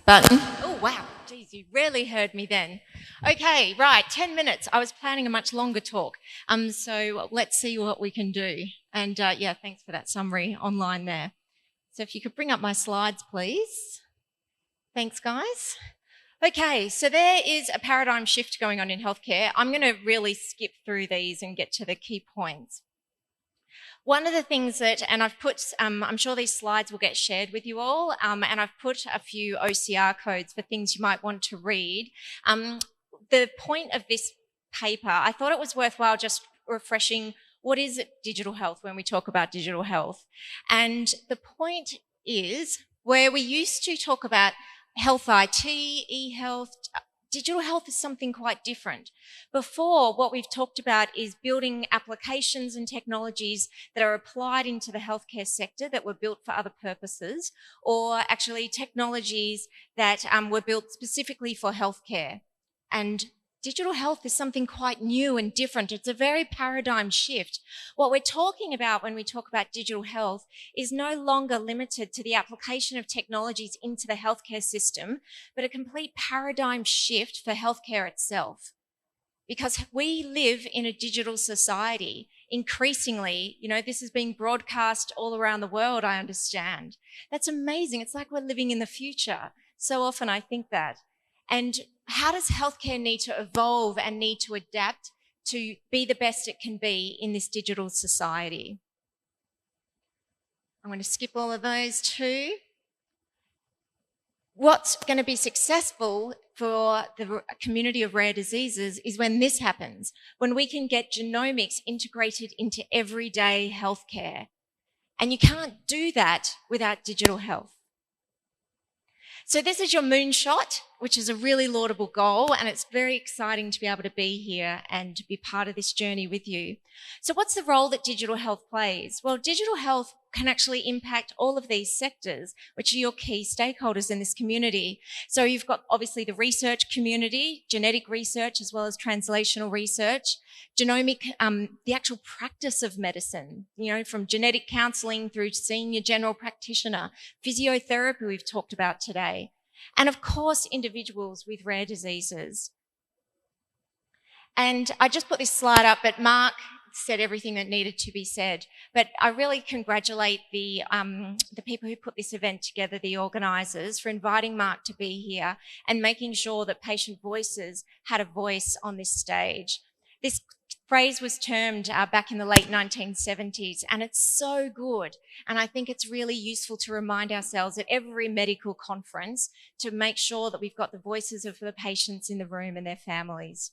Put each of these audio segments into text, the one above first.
button. Oh, wow. Geez, you really heard me then. Okay, right, 10 minutes. I was planning a much longer talk. So let's see what we can do. And yeah, thanks for that summary online there. So if you could bring up my slides, please. Thanks, guys. Okay, so there is a paradigm shift going on in healthcare. I'm going to really skip through these and get to the key points. One of the things that, and I've put, I'm sure these slides will get shared with you all, and I've put a few OCR codes for things you might want to read. The point of this paper, I thought it was worthwhile just refreshing what is digital health when we talk about digital health. And the point is where we used to talk about health IT, e-health, digital health is something quite different. Before, what we've talked about is building applications and technologies that are applied into the healthcare sector that were built for other purposes, or actually technologies that were built specifically for healthcare. And digital health is something quite new and different. It's a very paradigm shift. What we're talking about when we talk about digital health is no longer limited to the application of technologies into the healthcare system, but a complete paradigm shift for healthcare itself. Because we live in a digital society. Increasingly, you know, this is being broadcast all around the world, I understand. That's amazing. It's like we're living in the future. So often I think that. And how does healthcare need to evolve and need to adapt to be the best it can be in this digital society? I'm going to skip all of those too. What's going to be successful for the community of rare diseases is when this happens, when we can get genomics integrated into everyday healthcare. And you can't do that without digital health. So this is your moonshot, which is a really laudable goal, and it's very exciting to be able to be here and to be part of this journey with you. So what's the role that digital health plays? Well, digital health can actually impact all of these sectors, which are your key stakeholders in this community. So you've got obviously the research community, genetic research, as well as translational research, genomic, the actual practice of medicine, you know, from genetic counselling through to seeing your general practitioner, physiotherapy we've talked about today, and of course, individuals with rare diseases. And I just put this slide up, but Mark said everything that needed to be said. But I really congratulate the people who put this event together, the organisers, for inviting Mark to be here and making sure that patient voices had a voice on this stage. This phrase was termed back in the late 1970s, and it's so good. And I think it's really useful to remind ourselves at every medical conference to make sure that we've got the voices of the patients in the room and their families.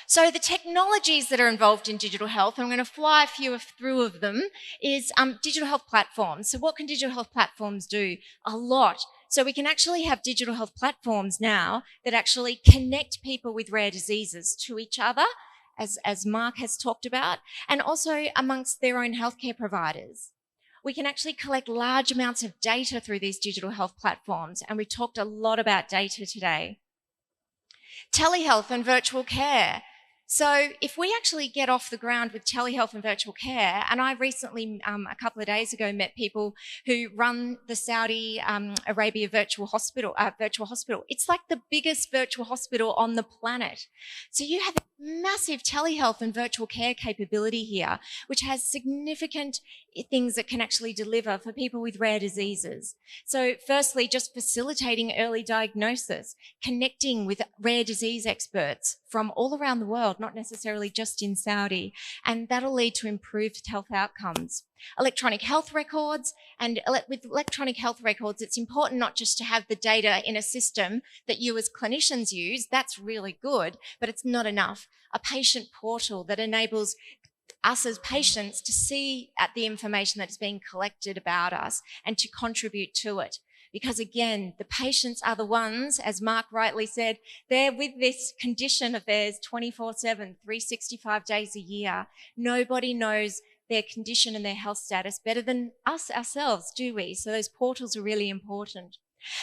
So the technologies that are involved in digital health, I'm going to fly a few through of them, is digital health platforms. So what can digital health platforms do? A lot. So we can actually have digital health platforms now that actually connect people with rare diseases to each other, as Mark has talked about, and also amongst their own healthcare providers. We can actually collect large amounts of data through these digital health platforms, and we've talked a lot about data today. Telehealth and virtual care. So if we actually get off the ground with telehealth and virtual care, and I recently, a couple of days ago, met people who run the Saudi Arabia virtual hospital. It's like the biggest virtual hospital on the planet. So you have massive telehealth and virtual care capability here, which has significant things that can actually deliver for people with rare diseases. So firstly, just facilitating early diagnosis, connecting with rare disease experts from all around the world, not necessarily just in Saudi, and that'll lead to improved health outcomes. Electronic health records, and with electronic health records, it's important not just to have the data in a system that you as clinicians use, that's really good, but it's not enough. A patient portal that enables us as patients to see the information that is being collected about us and to contribute to it. Because again, the patients are the ones, as Mark rightly said, they're with this condition of theirs 24/7, 365 days a year. Nobody knows their condition and their health status better than us ourselves, do we? So those portals are really important.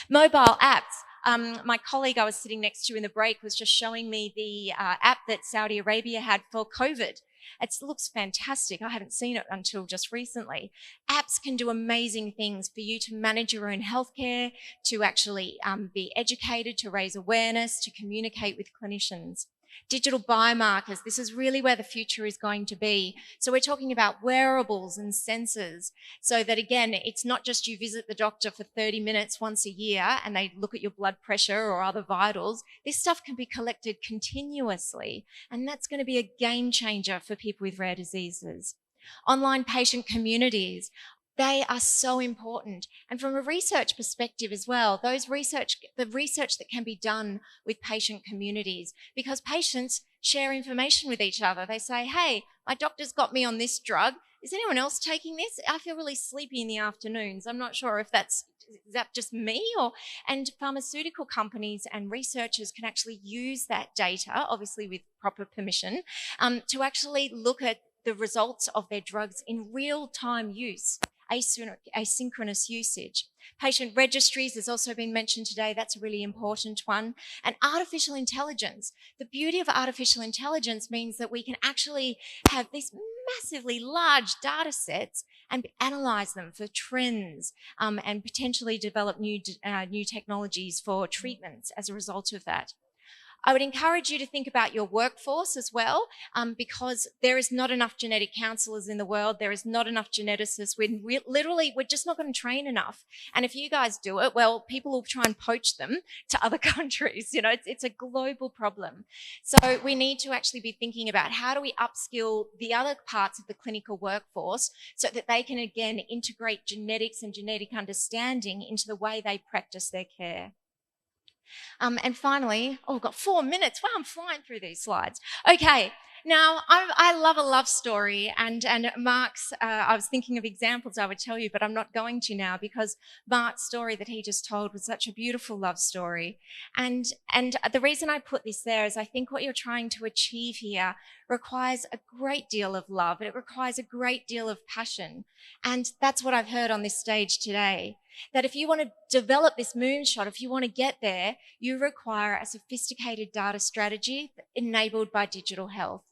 Mobile apps My colleague I was sitting next to in the break was just showing me the app that Saudi Arabia had for COVID. It looks fantastic. I haven't seen it until just recently. Apps can do amazing things for you to manage your own healthcare, to actually be educated, to raise awareness, to communicate with clinicians. Digital biomarkers, this is really where the future is going to be. So we're talking about wearables and sensors, so that again, it's not just you visit the doctor for 30 minutes once a year and they look at your blood pressure or other vitals. This stuff can be collected continuously, and that's going to be a game changer for people with rare diseases. Online patient communities, they are so important. And from a research perspective as well, the research that can be done with patient communities, because patients share information with each other. They say, hey, my doctor's got me on this drug. Is anyone else taking this? I feel really sleepy in the afternoons. I'm not sure if is that just me? And pharmaceutical companies and researchers can actually use that data, obviously with proper permission, to actually look at the results of their drugs in real-time use. Asynchronous usage. Patient registries has also been mentioned today. That's a really important one. And artificial intelligence. The beauty of artificial intelligence means that we can actually have these massively large data sets and analyze them for trends, and potentially develop new technologies for treatments as a result of that. I would encourage you to think about your workforce as well, because there is not enough genetic counsellors in the world. There is not enough geneticists. We're just not going to train enough. And if you guys do it, well, people will try and poach them to other countries. You know, it's a global problem. So we need to actually be thinking about how do we upskill the other parts of the clinical workforce so that they can, again, integrate genetics and genetic understanding into the way they practice their care. And finally, we've got 4 minutes. Wow, I'm flying through these slides. Okay, now I love a love story, and Mark's, I was thinking of examples I would tell you, but I'm not going to now, because Mark's story that he just told was such a beautiful love story. And the reason I put this there is I think what you're trying to achieve here requires a great deal of love. It requires a great deal of passion. And that's what I've heard on this stage today. That if you want to develop this moonshot, if you want to get there, you require a sophisticated data strategy enabled by digital health.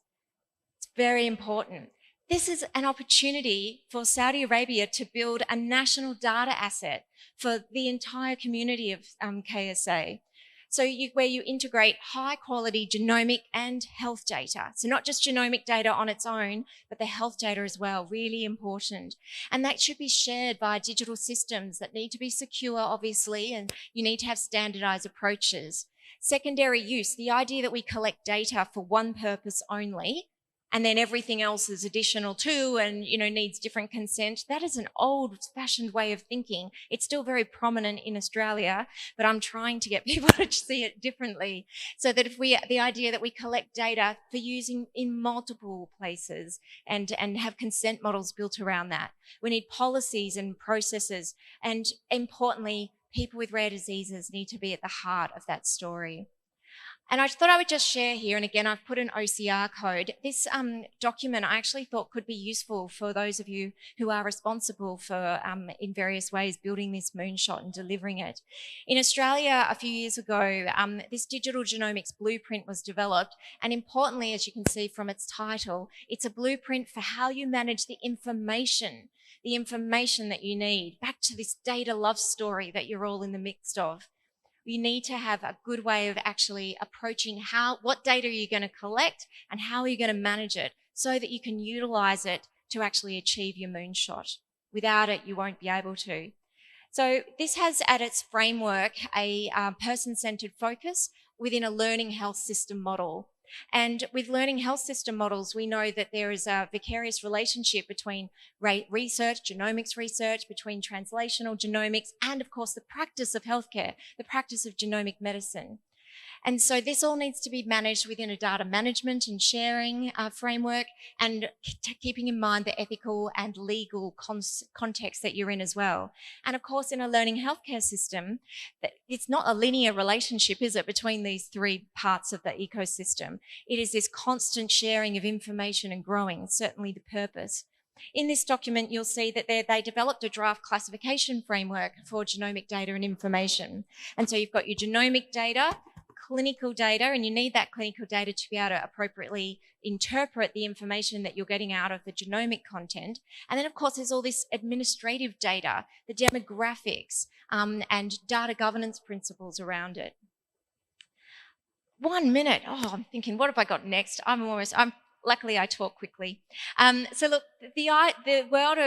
It's very important. This is an opportunity for Saudi Arabia to build a national data asset for the entire community of KSA. So where you integrate high quality genomic and health data. So not just genomic data on its own, but the health data as well, really important. And that should be shared via digital systems that need to be secure, obviously, and you need to have standardized approaches. Secondary use, the idea that we collect data for one purpose only, and then everything else is additional too, and needs different consent. That is an old-fashioned way of thinking. It's still very prominent in Australia, but I'm trying to get people to see it differently, so that the idea that we collect data for using in multiple places and have consent models built around that. We need policies and processes, and importantly, people with rare diseases need to be at the heart of that story. And I thought I would just share here, and again, I've put an OCR code. This document I actually thought could be useful for those of you who are responsible for, in various ways, building this moonshot and delivering it. In Australia, a few years ago, this digital genomics blueprint was developed. And importantly, as you can see from its title, it's a blueprint for how you manage the information that you need. Back to this data love story that you're all in the midst of. You need to have a good way of actually approaching what data are you going to collect and how are you going to manage it so that you can utilize it to actually achieve your moonshot. Without it, you won't be able to. So this has at its framework a person-centered focus within a learning health system model. And with learning health system models, we know that there is a vicarious relationship between research, genomics research, between translational genomics, and of course the practice of healthcare, the practice of genomic medicine. And so this all needs to be managed within a data management and sharing framework, and keeping in mind the ethical and legal context that you're in as well. And of course, in a learning healthcare system, it's not a linear relationship, is it, between these three parts of the ecosystem? It is this constant sharing of information and growing, certainly the purpose. In this document, you'll see that they developed a draft classification framework for genomic data and information. And so you've got your genomic data, clinical data, and you need that clinical data to be able to appropriately interpret the information that you're getting out of the genomic content. And then, of course, there's all this administrative data, the demographics, and data governance principles around it. 1 minute. Oh, I'm thinking, what have I got next? Luckily, I talk quickly. So look, the world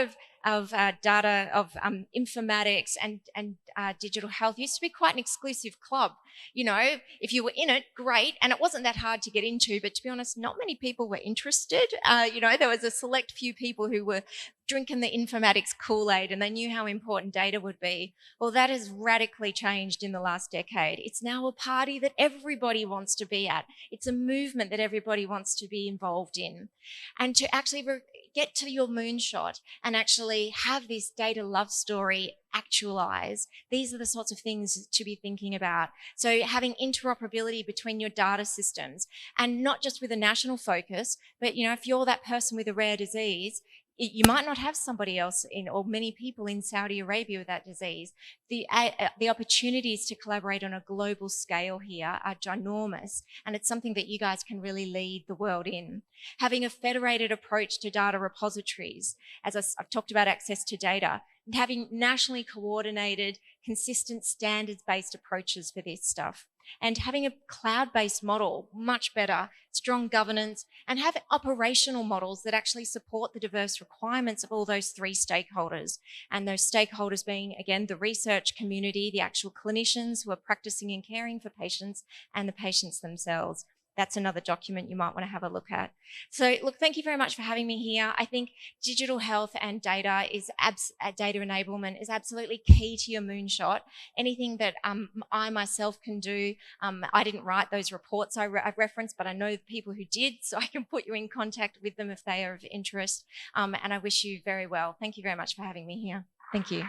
of data, of informatics and digital health used to be quite an exclusive club. You know, if you were in it, great. And it wasn't that hard to get into, but to be honest, not many people were interested. You know, there was a select few people who were drinking the informatics Kool-Aid and they knew how important data would be. Well, that has radically changed in the last decade. It's now a party that everybody wants to be at. It's a movement that everybody wants to be involved in. And to actually get to your moonshot and actually have this data love story actualize, these are the sorts of things to be thinking about. So having interoperability between your data systems, and not just with a national focus, but you know, if you're that person with a rare disease, you might not have somebody else or many people in Saudi Arabia with that disease. The opportunities to collaborate on a global scale here are ginormous, and it's something that you guys can really lead the world in. Having a federated approach to data repositories, as I've talked about access to data, and having nationally coordinated, consistent standards-based approaches for this stuff. And having a cloud-based model, much better, strong governance, and have operational models that actually support the diverse requirements of all those three stakeholders. And those stakeholders being, again, the research community, the actual clinicians who are practicing and caring for patients, and the patients themselves. That's another document you might want to have a look at. So look, thank you very much for having me here. I think digital health and data data enablement is absolutely key to your moonshot. Anything that I myself can do, I didn't write those reports I referenced, but I know people who did, so I can put you in contact with them if they are of interest. And I wish you very well. Thank you very much for having me here. Thank you.